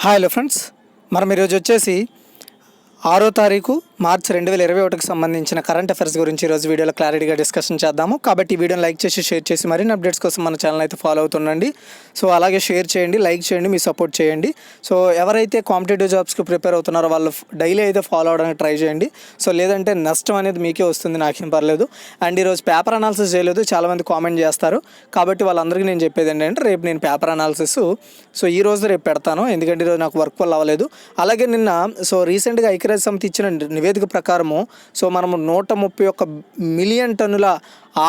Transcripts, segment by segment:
Hi hello friends, మనం ఈరోజు వచ్చేసి 6వ తారీఖు మార్చి 2021కి సంబంధించిన కరెంట్ అఫైర్స్ గురించి ఈరోజు వీడియోలో క్లారిటీగా డిస్కషన్ చేద్దాము. కాబట్టి ఈ వీడియోని లైక్ చేసి షేర్ చేసి మరిన్ని అప్డేట్స్ కోసం మన ఛానల్ అయితే ఫాలో అవుతుండండి. సో అలాగే షేర్ చేయండి, లైక్ చేయండి, మీ సపోర్ట్ చేయండి. సో ఎవరైతే కాంపిటేటివ్ జాబ్స్కి ప్రిపేర్ అవుతున్నారో వాళ్ళు డైలీ అయితే ఫాలో అవడానికి ట్రై చేయండి. సో లేదంటే నష్టం అనేది మీకే వస్తుంది, నాకేం పర్లేదు. అండ్ ఈరోజు పేపర్ అనాలిసిస్ చేయలేదు, చాలామంది కామెంట్ చేస్తారు. కాబట్టి వాళ్ళందరికీ నేను చెప్పేది ఏంటంటే రేపు నేను పేపర్ అనాలిసిస్ ఈ రోజు రేపు పెడతాను, ఎందుకంటే ఈరోజు నాకు వర్క్ వల్ల అవ్వలేదు. అలాగే నిన్న రీసెంట్గా ఐక్యరాజ్య సమితి ఇచ్చిన నివేదిక ప్రకారము మనము 131 మిలియన్ టన్నుల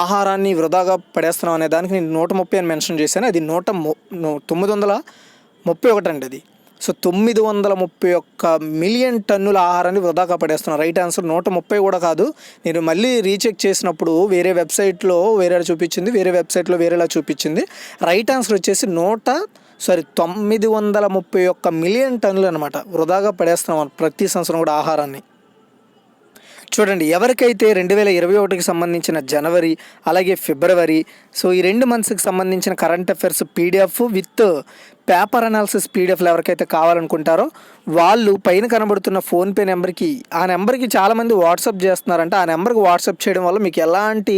ఆహారాన్ని వృధాగా పడేస్తున్నాం అనే దానికి నేను 130 అని మెన్షన్ చేశాను. అది 931 అండి. అది 931 మిలియన్ టన్నుల ఆహారాన్ని వృధాగా పడేస్తున్నాం. రైట్ ఆన్సర్ 130 కూడా కాదు. నేను మళ్ళీ రీచెక్ చేసినప్పుడు వేరే వెబ్సైట్లో వేరేలా చూపించింది, వేరే వెబ్సైట్లో వేరేలా చూపించింది. రైట్ ఆన్సర్ వచ్చేసి 931 మిలియన్ టన్నులు అనమాట వృధాగా పడేస్తున్నాం ప్రతి సంవత్సరం కూడా ఆహారాన్ని. చూడండి, ఎవరికైతే 2021కి సంబంధించిన జనవరి అలాగే ఫిబ్రవరి ఈ 2 మంత్స్కి సంబంధించిన current affairs PDF with paper analysis పీడిఎఫ్లు ఎవరికైతే కావాలనుకుంటారో వాళ్ళు పైన కనబడుతున్న ఫోన్పే నెంబర్కి, ఆ నెంబర్కి చాలామంది వాట్సాప్ చేస్తున్నారంటే ఆ నెంబర్కి వాట్సాప్ చేయడం వల్ల మీకు ఎలాంటి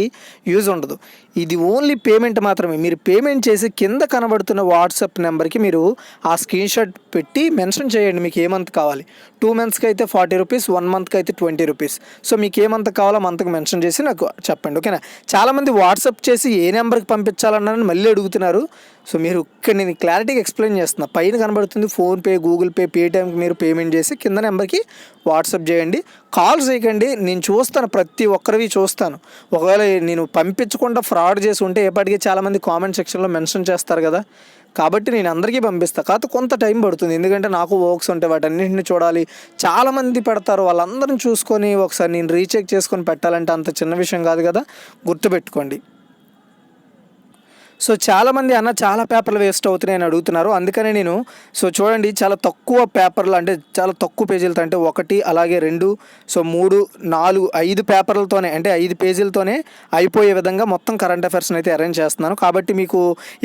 యూజ్ ఉండదు. ఇది ఓన్లీ పేమెంట్ మాత్రమే. మీరు పేమెంట్ చేసి కింద కనబడుతున్న వాట్సాప్ నెంబర్కి మీరు ఆ స్క్రీన్ షాట్ పెట్టి మెన్షన్ చేయండి మీకు ఏ మంత్ కావాలి. 2 మంత్స్కి అయితే 40 రూపీస్, 1 మంత్కి అయితే 20 రూపీస్. సో మీకు ఏ మంత్ కావాలో మంత్కి మెన్షన్ చేసి నాకు చెప్పండి, ఓకేనా. చాలామంది వాట్సాప్ చేసి ఏ నెంబర్కి పంపించాలన్నారని మళ్ళీ అడుగుతున్నారు. సో మీరు ఇక్కడ నేను క్లారిటీగా ఎక్స్ప్లెయిన్ చేస్తున్నా. పైన కనబడుతుంది ఫోన్పే, గూగుల్ పే, పేటిఎంకి మీరు పేమెంట్ చేసి కింద నెంబర్కి వాట్సాప్ చేయండి. కాల్స్ చేయకండి, నేను చూస్తాను, ప్రతి ఒక్కరివి చూస్తాను. ఒకవేళ నేను పంపించకుండా ఫ్రాడ్ చేసి ఉంటే ఏపాటికి చాలామంది కామెంట్ సెక్షన్లో మెన్షన్ చేస్తారు కదా. కాబట్టి నేను అందరికీ పంపిస్తాను. కాకపోతే కొంత టైం పడుతుంది, ఎందుకంటే నాకు వర్క్స్ ఉంటాయి, వాటన్నింటిని చూడాలి. చాలామంది పెడతారు, వాళ్ళందరిని చూసుకొని ఒకసారి నేను రీచెక్ చేసుకొని పెట్టాలంటే అంత చిన్న విషయం కాదు కదా, గుర్తుపెట్టుకోండి. చాలామంది చాలా పేపర్లు వేస్ట్ అవుతున్నాయని అడుగుతున్నారు. అందుకనే నేను చూడండి, చాలా తక్కువ పేపర్లు, అంటే చాలా తక్కువ పేజీలతో, అంటే 1 అలాగే 2 3 4 5 పేపర్లతోనే, అంటే 5 పేజీలతోనే అయిపోయే విధంగా మొత్తం కరెంట్ అఫైర్స్ని అయితే అరేంజ్ చేస్తున్నాను. కాబట్టి మీకు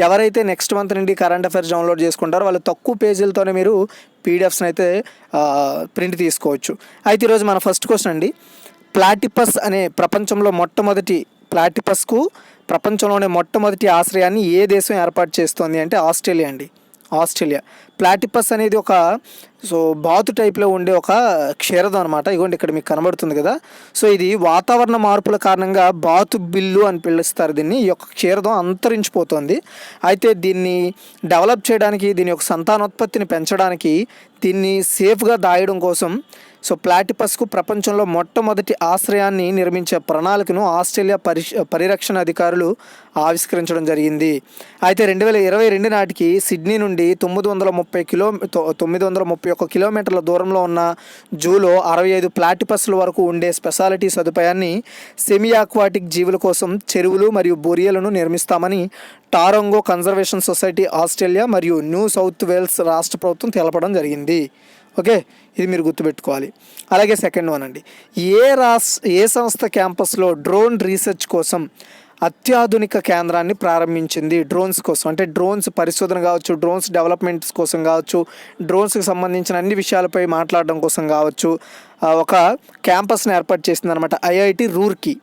ఎవరైతే నెక్స్ట్ మంత్ నుండి కరెంట్ అఫైర్స్ డౌన్లోడ్ చేసుకుంటారో వాళ్ళు తక్కువ పేజీలతోనే మీరు పీడిఎఫ్స్ని అయితే ప్రింట్ తీసుకోవచ్చు. అయితే ఈరోజు మన ఫస్ట్ క్వశ్చన్ అండి, ప్లాటిపస్ అనే ప్లాటిపస్కు ప్రపంచంలోనే మొట్టమొదటి ఆశ్రయాన్ని ఏ దేశం ఏర్పాటు చేస్తోంది అంటే ఆస్ట్రేలియా అండి. ఆస్ట్రేలియా. ప్లాటిపస్ అనేది ఒక బాతు టైప్లో ఉండే ఒక క్షీరదం అనమాట. ఇగోండి ఇక్కడ మీకు కనబడుతుంది కదా. ఇది వాతావరణ మార్పుల కారణంగా బాతు బిల్లు అని పిలుస్తారు దీన్ని. ఈ యొక్క క్షీరదం అంతరించిపోతుంది. అయితే దీన్ని డెవలప్ చేయడానికి, దీని యొక్క సంతానోత్పత్తిని పెంచడానికి, దీన్ని సేఫ్గా దాయడం కోసం ప్లాటిపస్కు ప్రపంచంలో మొట్టమొదటి ఆశ్రయాన్ని నిర్మించే ప్రణాళికను ఆస్ట్రేలియా పరిరక్షణ అధికారులు ఆవిష్కరించడం జరిగింది. అయితే 2022 నాటికి సిడ్నీ నుండి 931 కిలోమీటర్ల దూరంలో ఉన్న జూలో 65 ప్లాటిపస్ల వరకు ఉండే స్పెషాలిటీ సదుపాయాన్ని సెమీ ఆక్వాటిక్ జీవుల కోసం చెరువులు మరియు బొరియలను నిర్మిస్తామని టారంగో కన్జర్వేషన్ సొసైటీ ఆస్ట్రేలియా మరియు న్యూ సౌత్ వేల్స్ రాష్ట్ర ప్రభుత్వం తెలపడం జరిగింది. ఓకే, ఇది మీరు గుర్తుపెట్టుకోవాలి. అలాగే సెకండ్ వన్ అండి, ఏ సంస్థ క్యాంపస్లో డ్రోన్ రీసెర్చ్ కోసం అత్యాధునిక కేంద్రాన్ని ప్రారంభించింది? డ్రోన్స్ కోసం, అంటే డ్రోన్స్ పరిశోధన కావచ్చు, డ్రోన్స్ డెవలప్మెంట్స్ కోసం కావచ్చు, డ్రోన్స్కి సంబంధించిన అన్ని విషయాలపై మాట్లాడడం కోసం కావచ్చు, ఒక క్యాంపస్ని ఏర్పాటు చేసింది అనమాట. ఐఐటి రూర్కీ.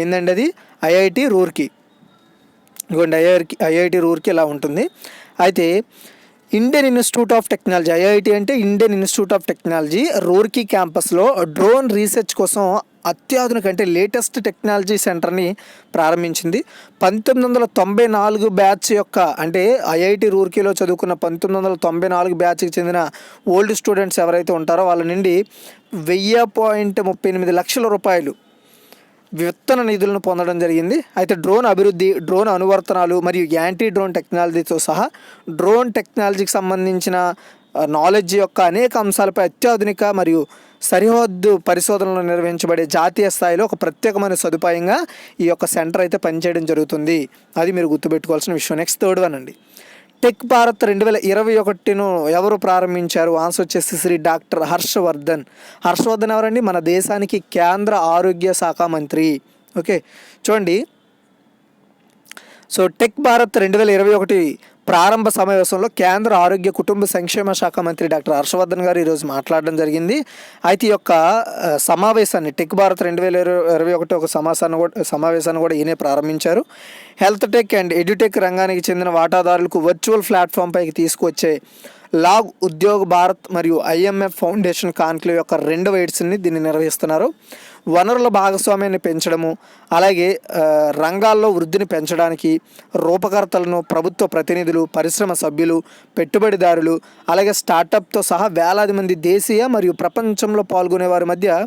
ఏంటండి అది? ఐఐటి రూర్కీ. ఇదిగోండి ఐఐటి రూర్కీ ఇలా ఉంటుంది. అయితే Indian Institute of Technology, IIT అంటే Indian Institute of Technology, Roorkee క్యాంపస్లో డ్రోన్ రీసెర్చ్ కోసం అత్యాధునిక, అంటే లేటెస్ట్ టెక్నాలజీ సెంటర్ని ప్రారంభించింది. 1994 బ్యాచ్ యొక్క, అంటే ఐఐటి రూర్కీలో చదువుకున్న 1994 బ్యాచ్కి చెందిన ఓల్డ్ స్టూడెంట్స్ ఎవరైతే ఉంటారో వాళ్ళ నుండి 1000.38 లక్షల రూపాయలు విత్తన నిధులను పొందడం జరిగింది. అయితే డ్రోన్ అభివృద్ధి, డ్రోన్ అనువర్తనాలు మరియు యాంటీ డ్రోన్ టెక్నాలజీతో సహా డ్రోన్ టెక్నాలజీకి సంబంధించిన నాలెడ్జ్ యొక్క అనేక అంశాలపై అత్యాధునిక మరియు సరిహద్దు పరిశోధనలు నిర్వహించబడే జాతీయ స్థాయిలో ఒక ప్రత్యేకమైన సదుపాయంగా ఈ యొక్క సెంటర్ అయితే పనిచేయడం జరుగుతుంది. అది మీరు గుర్తుపెట్టుకోవాల్సిన విషయం. నెక్స్ట్ థర్డ్ వన్ అండి, టెక్ భారత్ 2021ను ఎవరు ప్రారంభించారు? ఆన్సర్ వచ్చేసి శ్రీ డాక్టర్ హర్షవర్ధన్. హర్షవర్ధన్ ఎవరండి? మన దేశానికి కేంద్ర ఆరోగ్య శాఖ మంత్రి. ఓకే, చూడండి, టెక్ భారత్ 2021 ప్రారంభ సమావేశంలో కేంద్ర ఆరోగ్య కుటుంబ సంక్షేమ శాఖ మంత్రి డాక్టర్ హర్షవర్ధన్ గారు ఈరోజు మాట్లాడడం జరిగింది. అయితే ఈ యొక్క సమావేశాన్ని టెక్ భారత్ 2021 ఒక సమావేశాన్ని కూడా ఈయనే ప్రారంభించారు. హెల్త్ టెక్ అండ్ ఎడ్యుటెక్ రంగానికి చెందిన వాటాదారులకు వర్చువల్ ప్లాట్ఫామ్ పైకి తీసుకువచ్చే లాగ్ ఉద్యోగ్ భారత్ మరియు IMF ఫౌండేషన్ కాన్క్లేవ్ యొక్క 2వ ఎడిషన్ని దీన్ని నిర్వహిస్తున్నారు. వనరుల భాగస్వామ్యాన్ని పెంచడము, అలాగే రంగాల్లో వృద్ధిని పెంచడానికి రూపకర్తలను, ప్రభుత్వ ప్రతినిధులు, పరిశ్రమ సభ్యులు, పెట్టుబడిదారులు, అలాగే స్టార్టప్తో సహా వేలాది మంది దేశీయ మరియు ప్రపంచంలో పాల్గొనే వారి మధ్య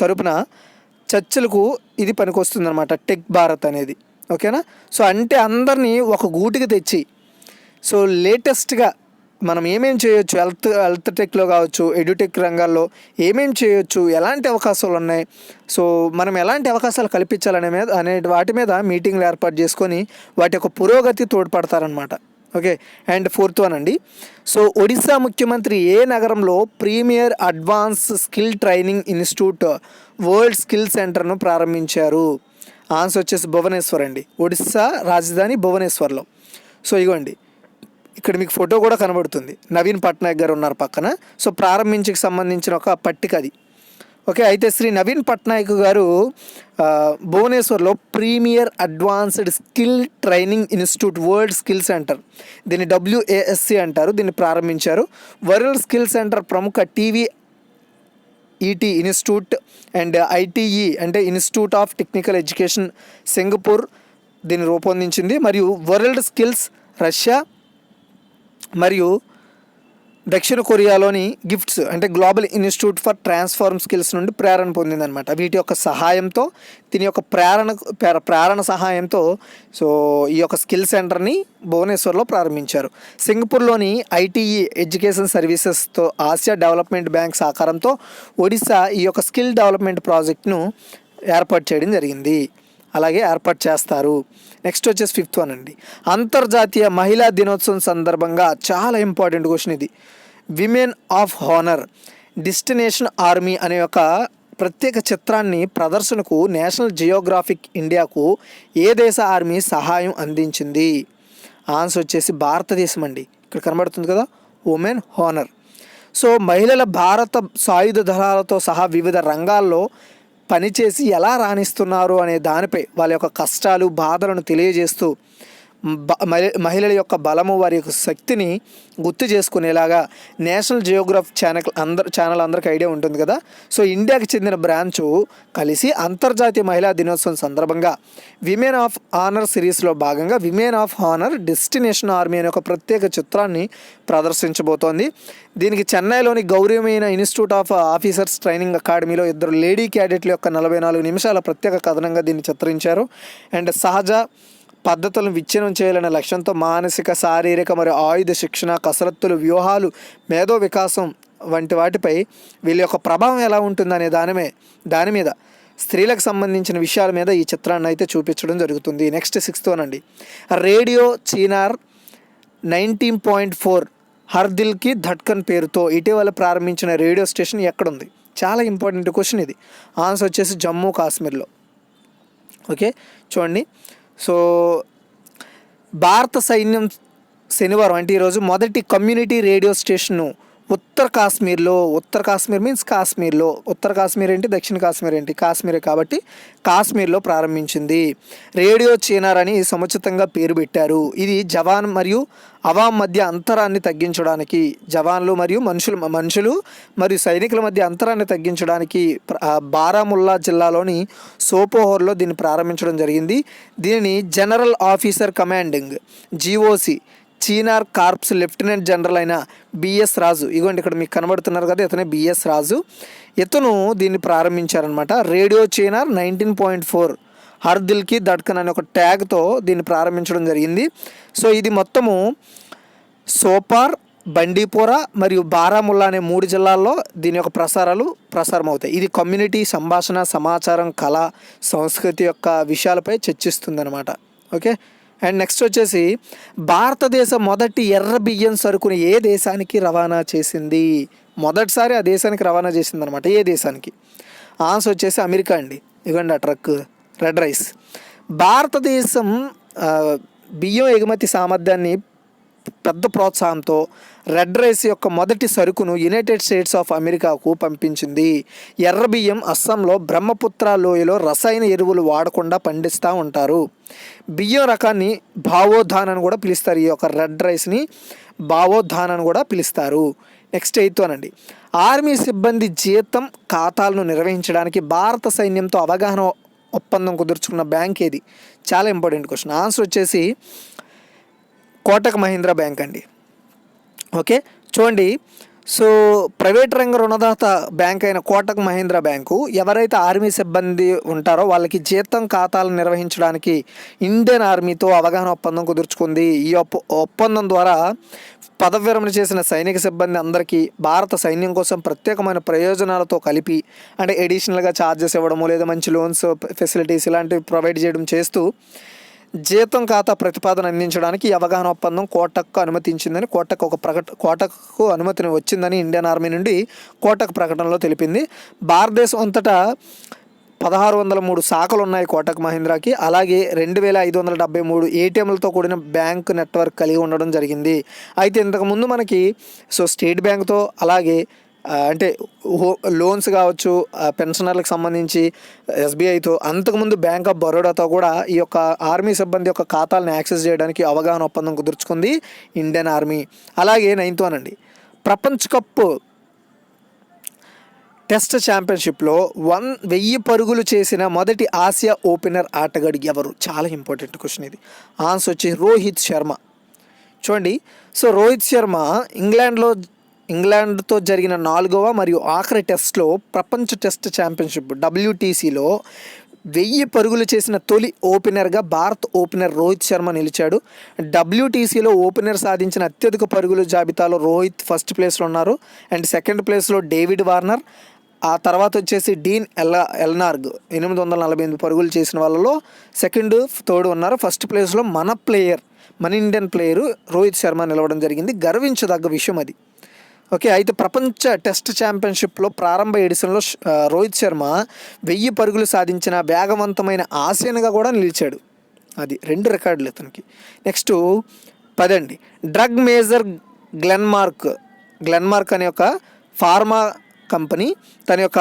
తరపున చర్చలకు ఇది పనికొస్తుందన్నమాట టెక్ భారత్ అనేది. ఓకేనా? సో అంటే అందరినీ ఒక గూటికి తెచ్చి, సో లేటెస్ట్గా మనం ఏమేం చేయొచ్చు, హెల్త్ టెక్లో కావచ్చు, ఎడ్యుటెక్ రంగాల్లో ఏమేం చేయొచ్చు, ఎలాంటి అవకాశాలు ఉన్నాయి, సో మనం ఎలాంటి అవకాశాలు కల్పించాలనే వాటి మీద మీటింగ్లు ఏర్పాటు చేసుకొని వాటి యొక్క పురోగతి తోడ్పడతారనమాట. ఓకే. అండ్ 4th వన్ అండి. సో ఒడిశా ముఖ్యమంత్రి ఏ నగరంలో premier advance skill training institute world skill సెంటర్ను ప్రారంభించారు? ఆన్సర్ వచ్చేసి భువనేశ్వర్ అండి. ఒడిశా రాజధాని భువనేశ్వర్లో. సో ఇగోండి, ఇక్కడ మీకు ఫోటో కూడా కనబడుతుంది. నవీన్ పట్నాయక్ గారు ఉన్నారు పక్కన. సో ప్రారంభించకి సంబంధించిన ఒక పట్టిక అది. ఓకే. అయితే శ్రీ నవీన్ పట్నాయక్ గారు భువనేశ్వర్లో premier advanced skill training institute world skill centre, దీన్ని WASC అంటారు, దీన్ని ప్రారంభించారు. వరల్డ్ స్కిల్ సెంటర్ ప్రముఖ TVET ఇన్స్టిట్యూట్ అండ్ ITE అంటే institute of technical education Singapore దీన్ని రూపొందించింది. మరియు వరల్డ్ స్కిల్స్ రష్యా మరియు దక్షిణ కొరియాలోని గిఫ్ట్స్ అంటే global institute for transform skills నుండి ప్రేరణ పొందిందనమాట. వీటి యొక్క సహాయంతో, దీని యొక్క ప్రేరణ సహాయంతో సో ఈ యొక్క స్కిల్ సెంటర్ని భువనేశ్వర్లో ప్రారంభించారు. సింగపూర్లోని ITE ఎడ్యుకేషన్ సర్వీసెస్తో ఆసియా డెవలప్మెంట్ బ్యాంక్ సహకారంతో ఒడిశా ఈ యొక్క స్కిల్ డెవలప్మెంట్ ప్రాజెక్ట్ను ఏర్పాటు చేయడం జరిగింది, అలాగే ఏర్పాటు చేస్తారు. నెక్స్ట్ వచ్చేసి 5th వన్ అండి. అంతర్జాతీయ మహిళా దినోత్సవం సందర్భంగా చాలా ఇంపార్టెంట్ క్వశ్చన్ ఇది. Women of honour destination army అనే ఒక ప్రత్యేక చిత్రాన్ని ప్రదర్శనకు నేషనల్ జియోగ్రాఫిక్ ఇండియాకు ఏ దేశ ఆర్మీ సహాయం అందించింది? ఆన్సర్ వచ్చేసి భారతదేశం అండి. ఇక్కడ కనబడుతుంది కదా, ఉమెన్ హానర్. సో మహిళల భారత సాయుధ దళాలతో సహా వివిధ రంగాల్లో పనిచేసి ఎలా రాణిస్తున్నారు అనే దానిపై వాళ్ళ యొక్క కష్టాలు, బాధలను తెలియజేస్తూ మహిళల యొక్క బలము, వారి యొక్క శక్తిని గుర్తు చేసుకునేలాగా నేషనల్ జియోగ్రఫీ ఛానల్ అందరికీ ఐడియా ఉంటుంది కదా. సో ఇండియాకి చెందిన బ్రాంచు కలిసి అంతర్జాతీయ మహిళా దినోత్సవం సందర్భంగా విమెన్ ఆఫ్ హానర్ సిరీస్లో భాగంగా women of honour destination army అనే ఒక ప్రత్యేక చిత్రాన్ని ప్రదర్శించబోతోంది. దీనికి చెన్నైలోని గౌరవమైన ఇన్స్టిట్యూట్ ఆఫ్ ఆఫీసర్స్ ట్రైనింగ్ అకాడమీలో 2 లేడీ క్యాడెట్ల యొక్క 44 నిమిషాల ప్రత్యేక కథనంగా దీన్ని చిత్రించారు. అండ్ సహజ పద్ధతులను విచ్ఛిన్నం చేయాలనే లక్ష్యంతో మానసిక, శారీరక మరియు ఆయుధ శిక్షణ, కసరత్తులు, వ్యూహాలు, మేధో వికాసం వంటి వాటిపై వీళ్ళ యొక్క ప్రభావం ఎలా ఉంటుందనే దాని మీద స్త్రీలకు సంబంధించిన విషయాల మీద ఈ చిత్రాన్ని అయితే చూపించడం జరుగుతుంది. నెక్స్ట్ 6th వన్ అండి. రేడియో చీనార్ 19.4 హర్ దిల్ కి ధడ్కన్ పేరుతో ఇటీవల ప్రారంభించిన రేడియో స్టేషన్ ఎక్కడుంది? చాలా ఇంపార్టెంట్ క్వశ్చన్ ఇది. ఆన్సర్ వచ్చేసి జమ్మూ కాశ్మీర్లో. ఓకే, చూడండి. సో భారత సైన్యం శనివారం అంటే ఈరోజు మొదటి కమ్యూనిటీ రేడియో స్టేషన్ను ఉత్తర కాశ్మీర్ మీన్స్ కాశ్మీర్లో, ఉత్తర కాశ్మీర్ ఏంటి, దక్షిణ కాశ్మీర్ ఏంటి, కాశ్మీరే కాబట్టి కాశ్మీర్లో ప్రారంభించింది. రేడియో చీనార్ అని సముచితంగా పేరు పెట్టారు. ఇది జవాన్ మరియు అవాం మధ్య అంతరాన్ని తగ్గించడానికి, జవాన్లు మరియు మనుషులు మరియు సైనికుల మధ్య అంతరాన్ని తగ్గించడానికి బారాముల్లా జిల్లాలోని సోపోహోర్లో దీన్ని ప్రారంభించడం జరిగింది. దీనిని general officer commanding GOC Chinar corps lieutenant general అయిన BS రాజు, ఇగోండి ఇక్కడ మీకు కనబడుతున్నారు కదా, ఇతనే BS రాజు, ఇతను దీన్ని ప్రారంభించారనమాట. రేడియో చీనార్ 19.4 హర్ దిల్ కి ధడ్కన్ అనే ఒక ట్యాగ్తో దీన్ని ప్రారంభించడం జరిగింది. సో ఇది మొత్తము సోపార్, బండీపోరా మరియు బారాముల్లా అనే 3 జిల్లాల్లో దీని యొక్క ప్రసారం అవుతాయి. ఇది కమ్యూనిటీ సంభాషణ, సమాచారం, కళ, సంస్కృతి యొక్క విషయాలపై చర్చిస్తుందన్నమాట. ఓకే. అండ్ నెక్స్ట్ వచ్చేసి భారతదేశ మొదటి ఎర్ర బియ్యం సరుకుని ఏ దేశానికి రవాణా చేసింది? మొదటిసారి ఆ దేశానికి రవాణా చేసిందనమాట. ఏ దేశానికి? ఆన్సర్ వచ్చేసి అమెరికా అండి. ఇవ్వండి ఆ ట్రక్ రెడ్ రైస్. భారతదేశం బియ్యం ఎగుమతి సామర్థ్యాన్ని పెద్ద ప్రోత్సాహంతో రెడ్ రైస్ యొక్క మొదటి సరుకును యునైటెడ్ స్టేట్స్ ఆఫ్ అమెరికాకు పంపించింది. ఎర్ర బియ్యం అస్సాంలో బ్రహ్మపుత్ర లోయలో రసాయన ఎరువులు వాడకుండా పండిస్తూ ఉంటారు. బియ్యం రకాన్ని భావోద్ధాన్ అని కూడా పిలుస్తారు. ఈ యొక్క రెడ్ రైస్ని భావోద్ధాన్ అని కూడా పిలుస్తారు. నెక్స్ట్ 8th అనండి, ఆర్మీ సిబ్బంది జీతం ఖాతాలను నిర్వహించడానికి భారత సైన్యంతో అవగాహన ఒప్పందం కుదుర్చుకున్న బ్యాంక్ ఏది? చాలా ఇంపార్టెంట్ క్వశ్చన్. ఆన్సర్ వచ్చేసి కోటక్ మహీంద్రా బ్యాంక్ అండి. ఓకే, చూడండి. సో ప్రైవేట్ రంగ రుణదాత బ్యాంక్ అయిన కోటక్ మహీంద్రా బ్యాంకు ఎవరైతే ఆర్మీ సిబ్బంది ఉంటారో వాళ్ళకి జీతం ఖాతాలను నిర్వహించడానికి ఇండియన్ ఆర్మీతో అవగాహన ఒప్పందం కుదుర్చుకుంది. ఈ ఒప్పందం ద్వారా పదవి విరమణ చేసిన సైనిక సిబ్బంది అందరికీ భారత సైన్యం కోసం ప్రత్యేకమైన ప్రయోజనాలతో కలిపి, అంటే ఎడిషనల్గా ఛార్జెస్ ఇవ్వడము లేదా మంచి లోన్స్ ఫెసిలిటీస్ ఇలాంటివి ప్రొవైడ్ చేయడం చేస్తూ జీతం ఖాతా ప్రతిపాదన అందించడానికి ఈ అవగాహన ఒప్పందం కోటక్కు అనుమతించిందని కోటక్కు అనుమతిని వచ్చిందని ఇండియన్ ఆర్మీ నుండి కోటక్ ప్రకటనలో తెలిపింది. భారతదేశం అంతటా 1603 శాఖలు ఉన్నాయి కోటక్ మహీంద్రాకి. అలాగే 2573 ఏటీఎంలతో కూడిన బ్యాంక్ నెట్వర్క్ కలిగి ఉండడం జరిగింది. అయితే ఇంతకుముందు మనకి స్టేట్ బ్యాంక్తో అలాగే అంటే లోన్స్ కావచ్చు, పెన్షనర్లకు సంబంధించి ఎస్బీఐతో, అంతకుముందు బ్యాంక్ ఆఫ్ బరోడాతో కూడా ఈ యొక్క ఆర్మీ సిబ్బంది యొక్క ఖాతాలను యాక్సెస్ చేయడానికి అవగాహన ఒప్పందం కుదుర్చుకుంది ఇండియన్ ఆర్మీ. అలాగే 9th అనండి, ప్రపంచ కప్ టెస్ట్ ఛాంపియన్షిప్లో 1000 పరుగులు చేసిన మొదటి ఆసియా ఓపెనర్ ఆటగాడు ఎవరు? చాలా ఇంపార్టెంట్ క్వశ్చన్ ఇది. ఆన్సర్ వచ్చి రోహిత్ శర్మ. చూడండి, సో రోహిత్ శర్మ ఇంగ్లాండ్తో జరిగిన 4వ మరియు ఆఖరి టెస్ట్లో ప్రపంచ టెస్ట్ ఛాంపియన్షిప్ WTCలో 1000 పరుగులు చేసిన తొలి ఓపెనర్గా భారత ఓపెనర్ రోహిత్ శర్మ నిలిచాడు. WTCలో ఓపెనర్ సాధించిన అత్యధిక పరుగుల జాబితాలో రోహిత్ ఫస్ట్ ప్లేస్లో ఉన్నారు. అండ్ సెకండ్ ప్లేస్లో డేవిడ్ వార్నర్, ఆ తర్వాత వచ్చేసి డీన్ ఎల్నార్గ్ 848 పరుగులు చేసిన వాళ్ళలో సెకండ్, థర్డ్ ఉన్నారు. ఫస్ట్ ప్లేస్లో మన ఇండియన్ ప్లేయరు రోహిత్ శర్మ నిలవడం జరిగింది. గర్వించదగ్గ విషయం అది. ఓకే, అయితే ప్రపంచ టెస్ట్ ఛాంపియన్షిప్లో ప్రారంభ ఎడిషన్లో రోహిత్ శర్మ 1000 పరుగులు సాధించిన వేగవంతమైన ఆసియన్గా కూడా నిలిచాడు. అది 2 రికార్డులు ఇతనికి. నెక్స్ట్ 10 అండి, డ్రగ్ మేజర్ గ్లెన్మార్క్ అనే ఒక ఫార్మా కంపెనీ తన యొక్క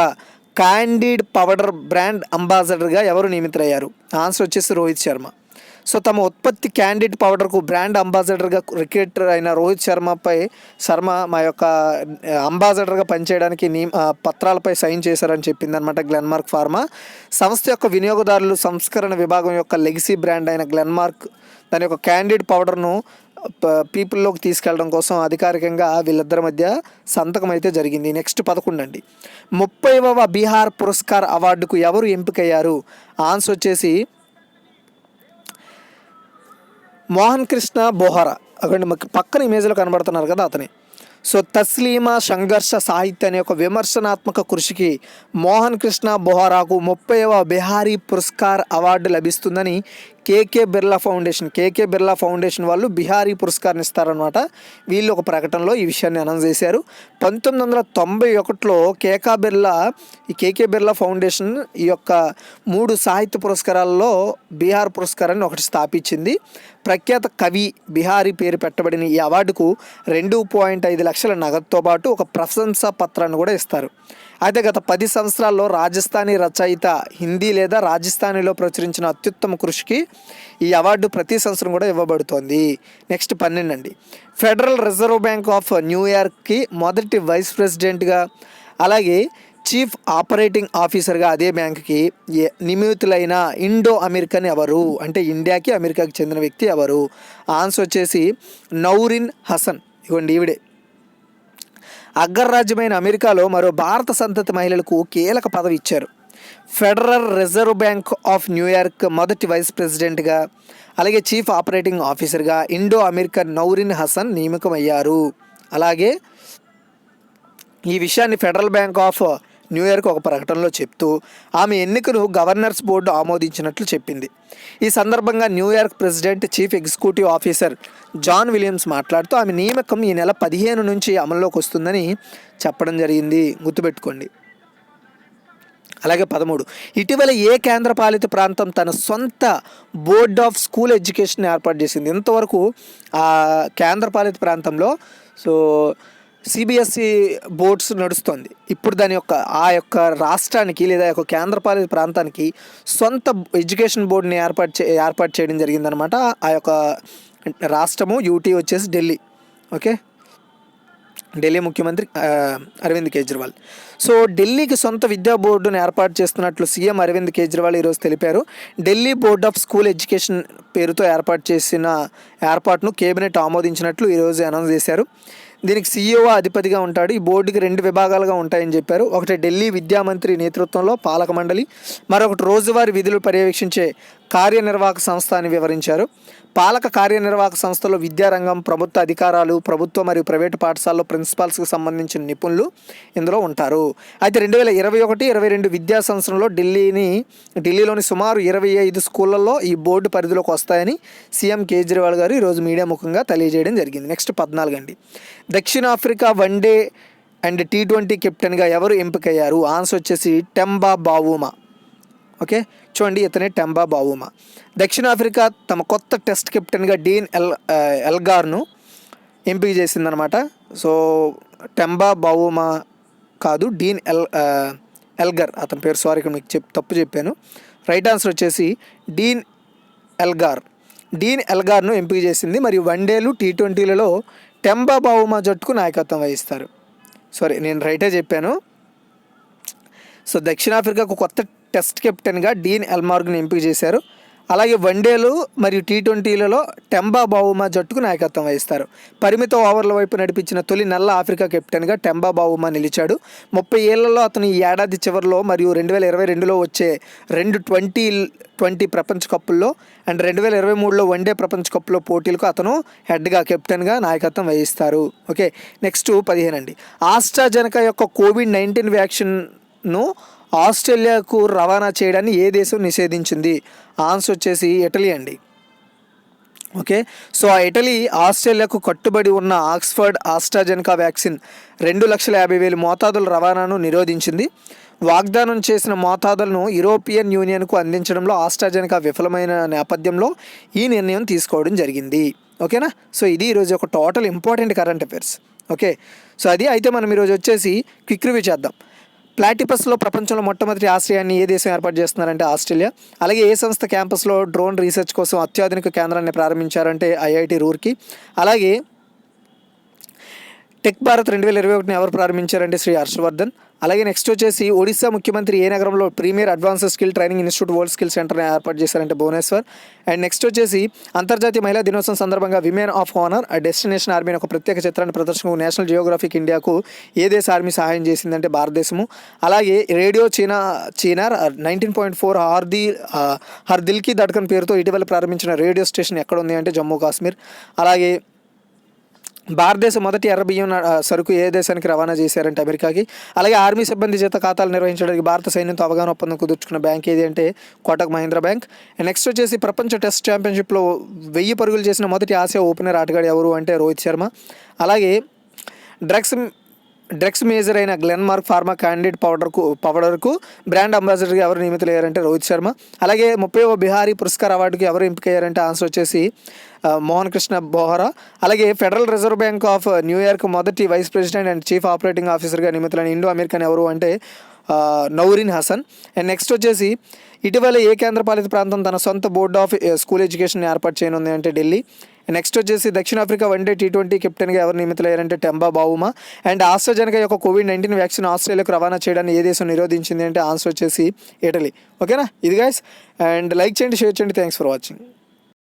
క్యాండిడ్ పౌడర్ బ్రాండ్ అంబాసిడర్గా ఎవరు నియమితులయ్యారు? ఆన్సర్ వచ్చేసి రోహిత్ శర్మ. సో తమ ఉత్పత్తి క్యాండిడ్ పౌడర్కు బ్రాండ్ అంబాసిడర్గా క్రికెటర్ అయిన రోహిత్ శర్మ మా యొక్క అంబాసిడర్గా పనిచేయడానికి పత్రాలపై సైన్ చేశారని చెప్పింది అనమాట గ్లెన్మార్క్ ఫార్మా. సంస్థ యొక్క వినియోగదారులు సంస్కరణ విభాగం యొక్క లెగసీ బ్రాండ్ అయిన గ్లెన్మార్క్ దాని యొక్క క్యాండిడ్ పౌడర్ను పీపుల్లోకి తీసుకెళ్ళడం కోసం అధికారికంగా వీళ్ళిద్దరి మధ్య సంతకం అయితే జరిగింది. నెక్స్ట్ 11 అండి, 30వ బీహార్ పురస్కార్ అవార్డుకు ఎవరు ఎంపికయ్యారు? ఆన్సర్ వచ్చేసి మోహన్ కృష్ణ బోహరా. అక్కడ పక్కన ఇమేజ్లో కనబడుతున్నారు కదా, అతనే. సో తస్లీమా సంఘర్ష సాహిత్య అనే ఒక విమర్శనాత్మక కృషికి మోహన్ కృష్ణ బోహరాకు 30వ బిహారీ పురస్కార్ అవార్డు లభిస్తుందని కేకే బిర్లా ఫౌండేషన్ వాళ్ళు బిహారీ పురస్కారం ఇస్తారనమాట. వీళ్ళు ఒక ప్రకటనలో ఈ విషయాన్ని అనౌన్స్ చేశారు. 1991లో కేకే బిర్లా ఫౌండేషన్ ఈ యొక్క 3 సాహిత్య పురస్కారాల్లో బీహార్ పురస్కారాన్ని ఒకటి స్థాపించింది. ప్రఖ్యాత కవి బిహారీ పేరు పెట్టబడిన ఈ అవార్డుకు 2.5 లక్షల నగదుతో పాటు ఒక ప్రశంసా పత్రాన్ని కూడా ఇస్తారు. అయితే గత 10 సంవత్సరాల్లో రాజస్థానీ రచయిత హిందీ లేదా రాజస్థానీలో ప్రచురించిన అత్యుత్తమ కృషికి ఈ అవార్డు ప్రతి సంవత్సరం కూడా ఇవ్వబడుతోంది. నెక్స్ట్ 12 అండి, ఫెడరల్ రిజర్వ్ బ్యాంక్ ఆఫ్ న్యూయార్క్కి మొదటి వైస్ ప్రెసిడెంట్గా అలాగే చీఫ్ ఆపరేటింగ్ ఆఫీసర్గా అదే బ్యాంకుకి నియమితులైన ఇండో అమెరికన్ ఎవరు? అంటే ఇండియాకి అమెరికాకి చెందిన వ్యక్తి ఎవరు? ఆన్సర్ వచ్చేసి నౌరిన్ హసన్. ఇవ్వండి, ఈవిడే. అగ్రరాజ్యమైన అమెరికాలో మరో భారత సంతతి మహిళలకు కీలక పదవి ఇచ్చారు. Federal reserve bank of New York మొదటి వైస్ ప్రెసిడెంట్గా అలాగే చీఫ్ ఆపరేటింగ్ ఆఫీసర్గా ఇండో అమెరికన్ నౌరిన్ హసన్ నియమితమయ్యారు. అలాగే ఈ విషయాన్ని ఫెడరల్ బ్యాంక్ ఆఫ్ న్యూయార్క్ ఒక ప్రకటనలో చెప్తూ ఆమె ఎన్నికను గవర్నర్స్ బోర్డు ఆమోదించినట్లు చెప్పింది. ఈ సందర్భంగా New York president chief executive officer John Williams మాట్లాడుతూ ఆమె నియామకం ఈ నెల 15 నుంచి అమల్లోకి వస్తుందని చెప్పడం జరిగింది. గుర్తుపెట్టుకోండి. అలాగే 13, ఇటీవల ఏ కేంద్రపాలిత ప్రాంతం తన సొంత బోర్డ్ ఆఫ్ స్కూల్ ఎడ్యుకేషన్ ఏర్పాటు చేసింది? ఇంతవరకు ఆ కేంద్రపాలిత ప్రాంతంలో సో సిబిఎస్ఈ బోర్డ్స్ నడుస్తుంది. ఇప్పుడు దాని యొక్క ఆ యొక్క రాష్ట్రానికి లేదా యొక్క కేంద్రపాలిత ప్రాంతానికి సొంత ఎడ్యుకేషన్ బోర్డుని ఏర్పాటు చేయడం జరిగిందనమాట. ఆ యొక్క రాష్ట్రము యూటీ వచ్చేసి ఢిల్లీ. ఓకే, ఢిల్లీ ముఖ్యమంత్రి అరవింద్ కేజ్రీవాల్. సో ఢిల్లీకి సొంత విద్యా బోర్డును ఏర్పాటు చేస్తున్నట్లు సీఎం అరవింద్ కేజ్రీవాల్ ఈరోజు తెలిపారు. Delhi board of school education పేరుతో ఏర్పాటు చేసిన ఏర్పాటును కేబినెట్ ఆమోదించినట్లు ఈరోజు అనౌన్స్ చేశారు. దీనికి సీఈఓ అధిపతిగా ఉంటాడు. ఈ బోర్డుకి 2 విభాగాలుగా ఉంటాయని చెప్పారు. ఒకటి ఢిల్లీ విద్యామంత్రి నేతృత్వంలో పాలక మండలి, మరొకటి రోజువారీ విధులు పర్యవేక్షించే కార్యనిర్వాహక సంస్థ అని వివరించారు. పాలక కార్యనిర్వాహక సంస్థలో విద్యారంగం, ప్రభుత్వ అధికారాలు, ప్రభుత్వ మరియు ప్రైవేటు పాఠశాలలో ప్రిన్సిపాల్స్కి సంబంధించిన నిపుణులు ఇందులో ఉంటారు. అయితే 2021-22 విద్యా సంవత్సరంలో ఢిల్లీలోని సుమారు 25 స్కూళ్ళల్లో ఈ బోర్డు పరిధిలోకి వస్తాయని సీఎం కేజ్రీవాల్ గారు ఈరోజు మీడియా ముఖంగా తెలియజేయడం జరిగింది. నెక్స్ట్ 14 అండి. దక్షిణాఫ్రికా వన్డే అండ్ T20 కెప్టెన్గా ఎవరు ఎంపికయ్యారు? ఆన్సర్ వచ్చేసి టెంబా బావుమా. ఓకే, చూడండి, ఇతనే టెంబా బావుమా. దక్షిణాఫ్రికా తమ కొత్త టెస్ట్ కెప్టెన్గా డీన్ ఎల్గార్ను ఎంపిక చేసిందనమాట. సో టెంబా బావుమా కాదు, డీన్ ఎల్గర్ అతని పేరు. సారీ, ఇక్కడ మీకు తప్పు చెప్పాను. రైట్ ఆన్సర్ వచ్చేసి డీన్ ఎల్గార్ను ఎంపిక చేసింది. మరియు వన్డేలు T20లలో టెంబా బావుమా జట్టుకు నాయకత్వం వహిస్తారు. సారీ, నేను రైటే చెప్పాను. సో దక్షిణాఫ్రికాకు కొత్త టెస్ట్ కెప్టెన్గా డీన్ ఎల్గార్ను ఎంపిక చేశారు. అలాగే వన్డేలు మరియు T20లలో టెంబా బావుమా జట్టుకు నాయకత్వం వహిస్తారు. పరిమిత ఓవర్ల వైపు నడిపించిన తొలి నల్ల ఆఫ్రికా కెప్టెన్గా టెంబా బావుమా నిలిచాడు. 30 ఏళ్లలో అతను ఈ ఏడాది చివరిలో మరియు 2022లో వచ్చే 2 T20 ప్రపంచ కప్పుల్లో అండ్ 2023లో వన్డే ప్రపంచ కప్పులో పోటీలకు అతను కెప్టెన్గా నాయకత్వం వహిస్తారు. ఓకే, నెక్స్ట్ 15 అండి. ఆస్ట్రాజెనకా యొక్క COVID-19 వ్యాక్సిన్ను ఆస్ట్రేలియాకు రవాణా చేయడాన్ని ఏ దేశం నిషేధించింది? ఆన్సర్ వచ్చేసి ఇటలీ అండి. ఓకే, సో ఆ ఇటలీ ఆస్ట్రేలియాకు కట్టుబడి ఉన్న ఆక్స్ఫర్డ్ ఆస్ట్రాజెనకా వ్యాక్సిన్ 2,50,000 మోతాదుల రవాణాను నిరోధించింది. వాగ్దానం చేసిన మోతాదులను యూరోపియన్ యూనియన్కు అందించడంలో ఆస్ట్రాజెనకా విఫలమైన నేపథ్యంలో ఈ నిర్ణయం తీసుకోవడం జరిగింది. ఓకేనా, సో ఇది ఈరోజు ఒక total important current affairs. Okay, so అది అయితే మనం ఈరోజు వచ్చేసి క్విక్ రివ్యూ చేద్దాం. ప్లాటిపస్లో ప్రపంచంలో మొట్టమొదటి ఆశ్రయాన్ని ఏ దేశం ఏర్పాటు చేస్తున్నారంటే ఆస్ట్రేలియా. అలాగే ఏ సంస్థ క్యాంపస్లో డ్రోన్ రీసెర్చ్ కోసం అత్యాధునిక కేంద్రాన్ని ప్రారంభించారంటే ఐఐటి రూర్కీ. అలాగే టెక్ భారత్ 2021 ఎవరు ప్రారంభించారంటే శ్రీ హర్షవర్ధన్. అలాగే నెక్స్ట్ వచ్చేసి ఒడిశా ముఖ్యమంత్రి ఏ నగరంలో premier advanced skill training institute world skill సెంటర్ని ఏర్పాటు చేశారంటే భువనేశ్వర్. అండ్ నెక్స్ట్ వచ్చేసి అంతర్జాతీయ మహిళా దినోత్సవం సందర్భంగా women of honour destination army ఒక ప్రత్యేక చిత్రాన్ని ప్రదర్శనకు నేషనల్ జియోగ్రఫిక్ ఇండియాకు ఏ దేశ ఆర్మీ సహాయం చేసిందంటే భారతదేశము. అలాగే రేడియో చీనార్ 19.4 హర్ దిల్ కి ధడ్కన్ పేరుతో ఇటీవల ప్రారంభించిన రేడియో స్టేషన్ ఎక్కడ ఉంది అంటే జమ్మూ కాశ్మీర్. అలాగే భారతదేశం మొదటి ఎర్ర బియ్యం సరుకు ఏ దేశానికి రవాణా చేశారంటే అమెరికాకి. అలాగే ఆర్మీ సిబ్బంది చేత ఖాతాలు నిర్వహించడానికి భారత సైన్యంతో అవగాహన ఒప్పందం కుదుర్చుకున్న బ్యాంక్ ఏది అంటే కోటక్ మహీంద్రా బ్యాంక్. నెక్స్ట్ వచ్చేసి ప్రపంచ టెస్ట్ ఛాంపియన్షిప్లో 1000 పరుగులు చేసిన మొదటి ఆసియా ఓపెనర్ ఆటగాడు ఎవరు అంటే రోహిత్ శర్మ. అలాగే డ్రగ్స్ మేజర్ అయిన గ్లెన్మార్క్ ఫార్మా క్యాండిడ్ పౌడర్కు బ్రాండ్ అంబాసిడర్గా ఎవరు నియమితులయ్యారంటే రోహిత్ శర్మ. అలాగే 30వ బిహారీ పురస్కార్ అవార్డుకి ఎవరు ఎంపికయ్యారంటే ఆన్సర్ వచ్చేసి మోహన్ కృష్ణ బోహరా. అలాగే federal reserve bank of New York మొదటి vice president and chief operating ఆఫీసర్గా నియమితులైన ఇండో అమెరికన్ ఎవరు అంటే నౌరిన్ హసన్. అండ్ నెక్స్ట్ వచ్చేసి ఇటీవల ఏ కేంద్రపాలిత ప్రాంతం తన సొంత బోర్డ్ ఆఫ్ స్కూల్ ఎడ్యుకేషన్ ఏర్పాటు చేయనుంది అంటే ఢిల్లీ. నెక్స్ట్ వచ్చేసి దక్షిణాఫ్రికా వన్డే T20 కెప్టెన్గా ఎవరు నియమితులయ్యారంటే టెంబా బావుమా. అండ్ ఆస్ట్రాజెనకా యొక్క COVID-19 వ్యాక్సిన్ ఆస్ట్రేలియాకు రవాణా చేయడాన్ని ఏ దేశం నిరోధించింది అంటే ఆన్సర్ వచ్చేసి ఇటలీ. ఓకేనా, ఇది గైస్. అండ్ లైక్ చేయండి, షేర్ చేయండి. Thanks for watching.